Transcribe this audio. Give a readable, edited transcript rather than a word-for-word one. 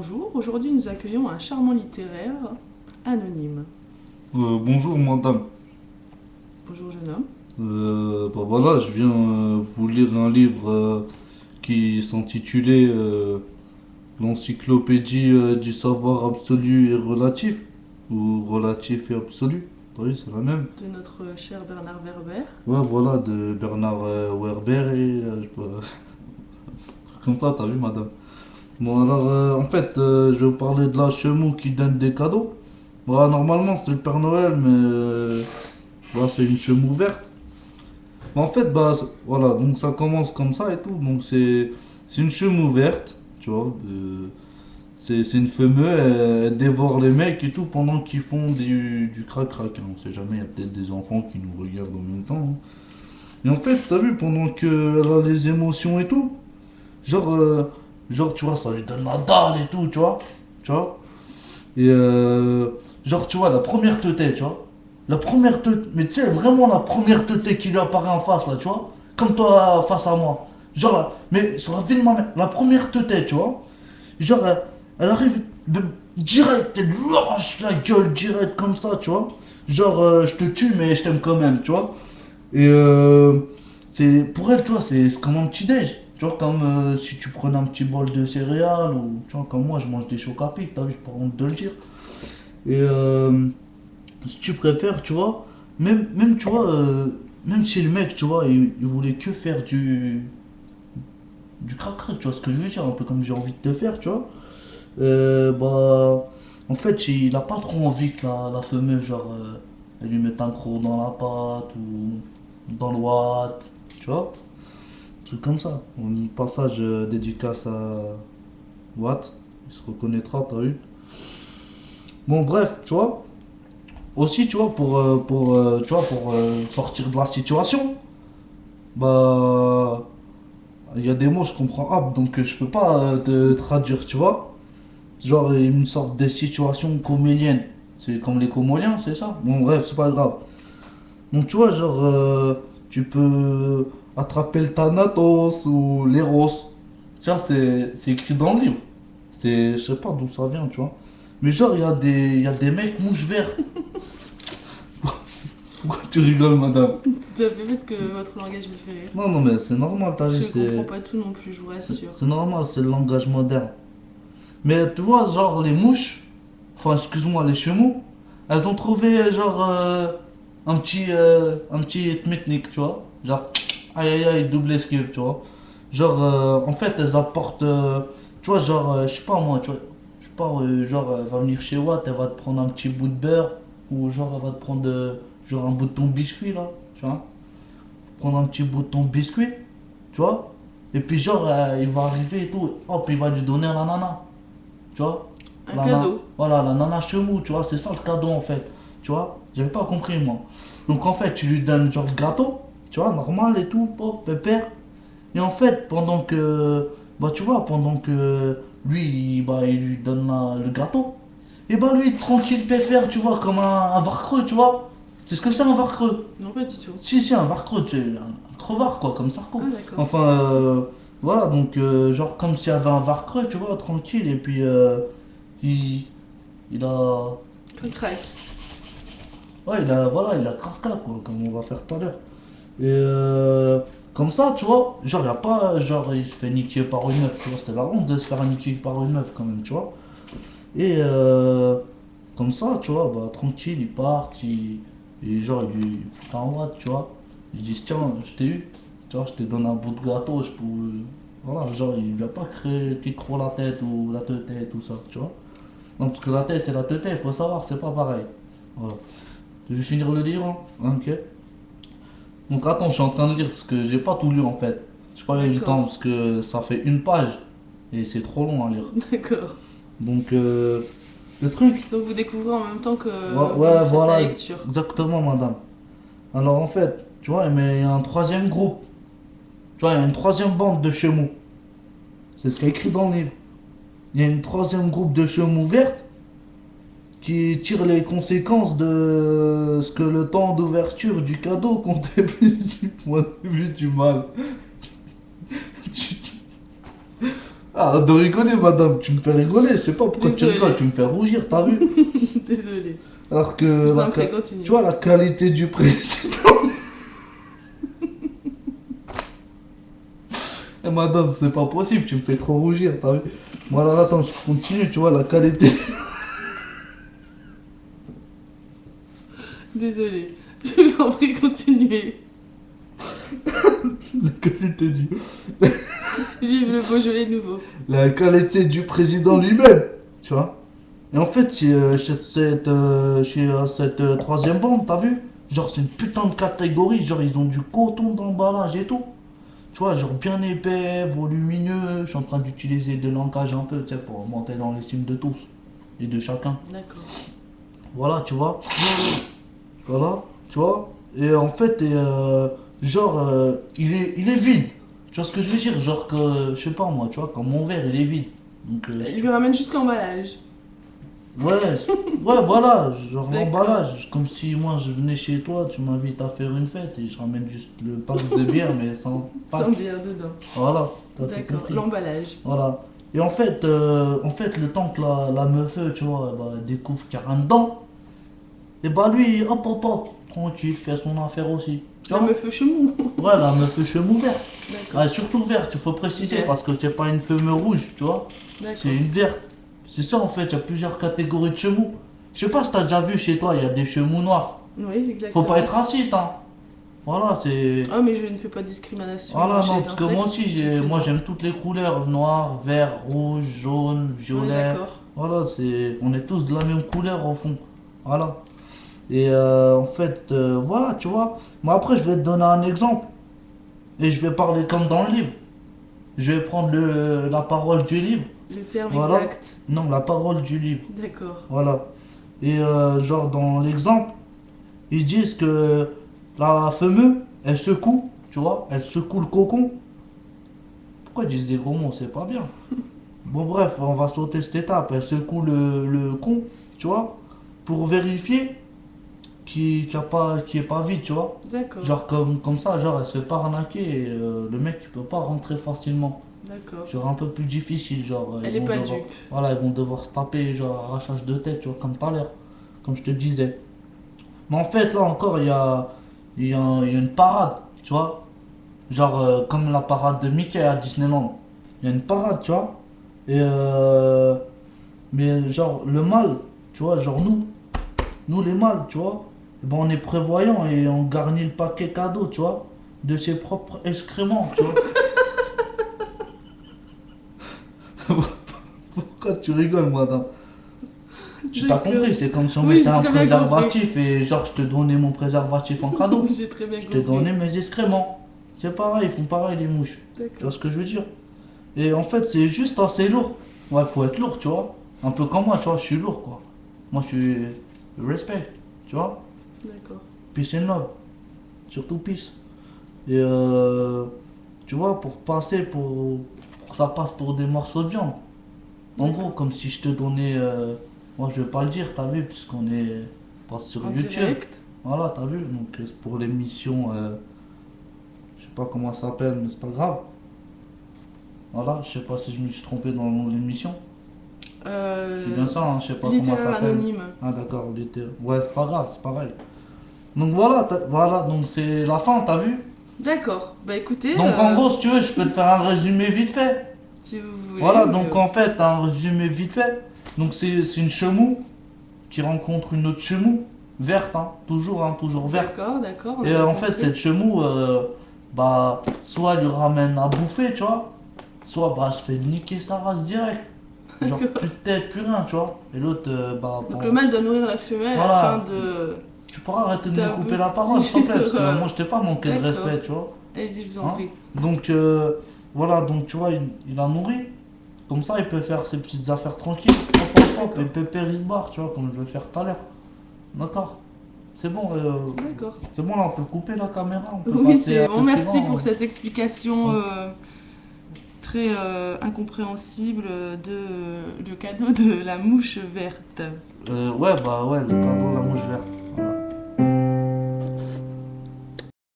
Bonjour, aujourd'hui nous accueillons un charmant littéraire anonyme. Bonjour madame. Bonjour jeune homme. Voilà, je viens vous lire un livre qui s'intitulait L'encyclopédie du savoir absolu et relatif, ou relatif et absolu. Oui, c'est la même. De notre cher Bernard Werber. Ouais, voilà, de Bernard Werber et comme ça, t'as vu madame. Bon alors, en fait, je vais vous parler de la chemou qui donne des cadeaux. Voilà, normalement c'était le Père Noël, mais voilà, c'est une chemou verte. En fait, voilà, donc ça commence comme ça et tout. Donc c'est une chemou ouverte, tu vois. C'est une femelle, elle dévore les mecs et tout pendant qu'ils font du crac-crac, hein. On sait jamais, il y a peut-être des enfants qui nous regardent en même temps, hein. Et en fait, t'as vu, pendant qu'elle a les émotions et tout, genre, tu vois, ça lui donne la dalle et tout, tu vois. Tu vois. Et genre, tu vois, la première teuté, tu vois. La première teuté, mais tu sais, vraiment la première teuté qui lui apparaît en face, là, tu vois. Comme toi, face à moi. Genre, mais sur la vie de ma mère, la première teuté, tu vois. Genre, elle arrive direct, elle lui arrache la gueule direct comme ça, tu vois. Genre, je te tue, mais je t'aime quand même, tu vois. Et c'est pour elle, tu vois, c'est comme un petit déj. Tu vois, comme si tu prenais un petit bol de céréales, ou tu vois, comme moi, je mange des chocs à pic, t'as vu, j'ai pas honte de le dire. Et si tu préfères, tu vois, tu vois, même si le mec, tu vois, il voulait que faire du crac-crac, tu vois ce que je veux dire, un peu comme j'ai envie de te faire, tu vois. En fait, il a pas trop envie que la femelle, genre, elle lui mette un croc dans la patte ou dans le watt, tu vois, un truc comme ça. Un passage dédicace à Watt, il se reconnaîtra, t'as vu. Bon, bref, tu vois. Aussi, tu vois, tu vois, pour sortir de la situation, bah, il y a des mots que je comprends pas, donc je peux pas te traduire, tu vois. Genre une sorte de situation comédienne. C'est comme les comédiens, c'est ça. Bon, bref, c'est pas grave. Donc, tu vois, genre, tu peux attraper le Thanatos ou l'Eros. Tu vois, c'est écrit dans le livre. Je sais pas d'où ça vient, tu vois. Mais genre, il y a des mecs mouches verts. Pourquoi tu rigoles, madame? Tout à fait, parce que votre langage me fait rire. Non, non, mais c'est normal, t'as vu, Je comprends pas tout non plus, je vous rassure. c'est normal, c'est le langage moderne. Mais tu vois, genre, les mouches, enfin, excuse-moi, les chenous, elles ont trouvé, genre, un petit technique, tu vois. Genre, aïe aïe aïe, double esquive, tu vois. Genre, en fait, elles apportent, tu vois, genre, je sais pas moi, tu vois, je sais pas, genre, elle va venir chez Watt, elle va te prendre un petit bout de beurre, ou genre, elle va te prendre, genre, un bout de ton biscuit, là, tu vois. Prendre un petit bout de ton biscuit, tu vois. Et puis, genre, il va arriver et tout, hop, il va lui donner à la nana, tu vois. Un cadeau. Voilà, la nana chemou, tu vois, c'est ça le cadeau en fait. Tu vois, j'avais pas compris moi. Donc en fait, tu lui donnes genre le gâteau, tu vois, normal et tout, pop, pépère. Et en fait, tu vois, pendant que lui, il lui donne le gâteau, et bah lui, tranquille, pépère, tu vois, comme un var creux, tu vois. C'est ce que c'est un var creux. Non, pas du tout. Si, un var creux, c'est un crevard quoi, comme Sarko. Ah, d'accord. Enfin, voilà, donc genre comme s'il y avait un var creux, tu vois, tranquille, et puis il, il a. Crac crac. Ouais, voilà, il a Kafka, quoi, comme on va faire tout à l'heure. Et comme ça, tu vois, genre, il a pas, genre, il se fait niquer par une meuf, tu vois, c'était la honte de se faire niquer par une meuf, quand même, tu vois. Et comme ça, tu vois, bah, tranquille, ils partent, et genre, il lui fout un watt, tu vois. Ils disent, tiens, je t'ai eu, tu vois, je t'ai donné un bout de gâteau, je peux. Voilà, genre, il lui a pas créé qu'il croit la tête ou la tête et tout ça, tu vois. Non, parce que la tête et la tête, il faut savoir, c'est pas pareil. Voilà. Je vais finir le livre, hein. Ok. Donc attends, je suis en train de lire parce que j'ai pas tout lu en fait. J'ai pas eu le temps D'accord. parce que ça fait une page et c'est trop long à lire. D'accord. Donc le truc, Donc vous découvrez en même temps que ouais, vous ouais, faites la voilà, lecture. exactement madame. Alors en fait, tu vois, mais il y a un troisième groupe. Tu vois, il y a une troisième bande de chemous. C'est ce qu'il y a écrit dans le livre. Il y a une troisième groupe de chemous vertes qui tire les conséquences de ce que le temps d'ouverture du cadeau comptait plus du point de vue du mal. Ah, de rigoler, madame, tu me fais rigoler. Je sais pas pourquoi tu Désolée. rigoles, tu me fais rougir, t'as vu? Désolée. Alors que. Je vous la en prie, ca- continue. Tu vois, la qualité du président. Eh, madame, c'est pas possible, tu me fais trop rougir, t'as vu? Bon, alors attends, je continue, tu vois, la qualité. Désolée. Je vous en prie, continuez. La qualité du. Vive le Beaujolais nouveau. La qualité du président lui-même, tu vois. Et en fait, chez cette troisième bande, t'as vu? Genre, c'est une putain de catégorie, genre, ils ont du coton d'emballage et tout. Tu vois, genre bien épais, volumineux. Je suis en train d'utiliser des langages un peu, tu sais, pour monter dans l'estime de tous et de chacun. D'accord. Voilà, tu vois. Voilà, tu vois. Et en fait, genre, il est vide. Tu vois ce que je veux dire? Genre que, je sais pas moi, tu vois, quand mon verre, il est vide. Donc, Il lui ramène juste l'emballage. ouais, ouais, voilà, genre D'accord. l'emballage. Comme si moi, je venais chez toi, tu m'invites à faire une fête et je ramène juste le pack de bière, mais sans pack. Sans bière dedans. Voilà, t'as tout D'accord. compris. L'emballage. Voilà. Et en fait, le temps que la meuf, tu vois, elle découvre qu'il y a rien dedans, et bah lui, hop, hop, hop, tranquille, fait son affaire aussi. Tu La vois? meuf chemou. Ouais, la meuf chemou verte. D'accord. Ouais, surtout verte, il faut préciser, Verte. parce que c'est pas une femme rouge, tu vois, D'accord. c'est une verte. C'est ça en fait, il y a plusieurs catégories de chemous. Je sais pas si t'as déjà vu chez toi, il y a des chemous noirs. Oui, exactement. Faut pas être raciste, hein. Voilà, c'est. Ah, mais je ne fais pas de discrimination. Voilà, chez non, les parce que insectes. moi aussi, moi j'aime toutes les couleurs, noir, vert, rouge, jaune, Ouais, violet. d'accord. Voilà, on est tous de la même couleur au fond. Voilà. Et en fait, voilà, tu vois. Moi après, je vais te donner un exemple. Et je vais parler comme dans le livre. Je vais prendre la parole du livre. Le terme Voilà. exact. Non, la parole du livre. D'accord. Voilà. Et genre dans l'exemple, ils disent que la femme, elle secoue, tu vois, elle secoue le cocon. Pourquoi ils disent des gros mots? C'est pas bien. Bon, bref, on va sauter cette étape. Elle secoue le con, tu vois, pour vérifier qu'il est pas vide, tu vois. D'accord. Genre comme ça, genre elle se fait pas arnaquer et le mec il peut pas rentrer facilement. D'accord. Genre un peu plus difficile, genre. Elle ils est vont pas devoir- dupe. Voilà, ils vont devoir se taper, genre arrachage de tête, tu vois, comme tout à l'heure. Comme je te disais. Mais en fait, là encore, il y a une parade, tu vois. Genre comme la parade de Mickey à Disneyland. Il y a une parade, tu vois. Et mais genre le mâle, tu vois, genre nous les mâles, tu vois, eh ben, on est prévoyant et on garnit le paquet cadeau, tu vois, de ses propres excréments, tu vois. Pourquoi tu rigoles, madame? Tu t'as D'accord. compris, c'est comme si on Oui, mettait j'ai un très bien préservatif et genre je te donnais mon préservatif en cadeau. J'ai très bien Je te compris. donnais mes excréments. C'est pareil, ils font pareil les mouches. Tu vois D'accord. ce que je veux dire? Et en fait, c'est juste assez lourd. Ouais, faut être lourd, tu vois. Un peu comme moi, tu vois, je suis lourd, quoi. Moi, je suis respect, tu vois. D'accord. Peace and love. Surtout peace. Et tu vois, pour que ça passe pour des morceaux de viande. En gros, comme si je te donnais. Moi, je vais pas le dire, t'as vu, puisqu'on est pas sur En YouTube. direct. Voilà, t'as vu. Donc, c'est pour l'émission. Je sais pas comment ça s'appelle, mais c'est pas grave. Voilà, je sais pas si je me suis trompé dans le nom de l'émission. C'est bien ça, hein, je sais pas comment ça Littéraire s'appelle. anonyme. Ah d'accord, littéraire. Ouais, c'est pas grave, c'est pareil. Donc voilà, voilà, donc c'est la fin, t'as vu? D'accord. Bah écoutez. Donc en gros, si tu veux, je peux te faire un résumé vite fait. Si vous voulez. Voilà, mais, donc en fait, un résumé vite fait. Donc c'est une chemou qui rencontre une autre chemou, verte, hein, toujours verte. D'accord, d'accord. on Et a en fait, compris. cette chemou, bah, soit elle lui ramène à bouffer, tu vois, soit bah, elle se fait niquer sa race direct. Genre plus de tête, plus rien, tu vois. Et l'autre, bah, Donc le mâle doit nourrir la femelle Voilà. afin de. tu pourras arrêter de T'as me un couper la petit- parole, s'il te plaît, parce que Voilà. moi, je t'ai pas manqué de D'accord. respect, tu vois. Allez-y, je vous en Hein prie. Donc, voilà, donc tu vois, il a nourri. Comme ça, il peut faire ses petites affaires tranquilles. Hop, hop, hop, et Pépère, il se barre, tu vois, comme je vais faire tout à l'heure. D'accord. C'est bon, D'accord. c'est bon, là, on peut couper la caméra. On peut Oui, passer c'est à bon. peu Merci suivant, pour hein. cette explication Ouais. très incompréhensible le cadeau de la mouche verte. Ouais, bah ouais, le cadeau, la mouche verte.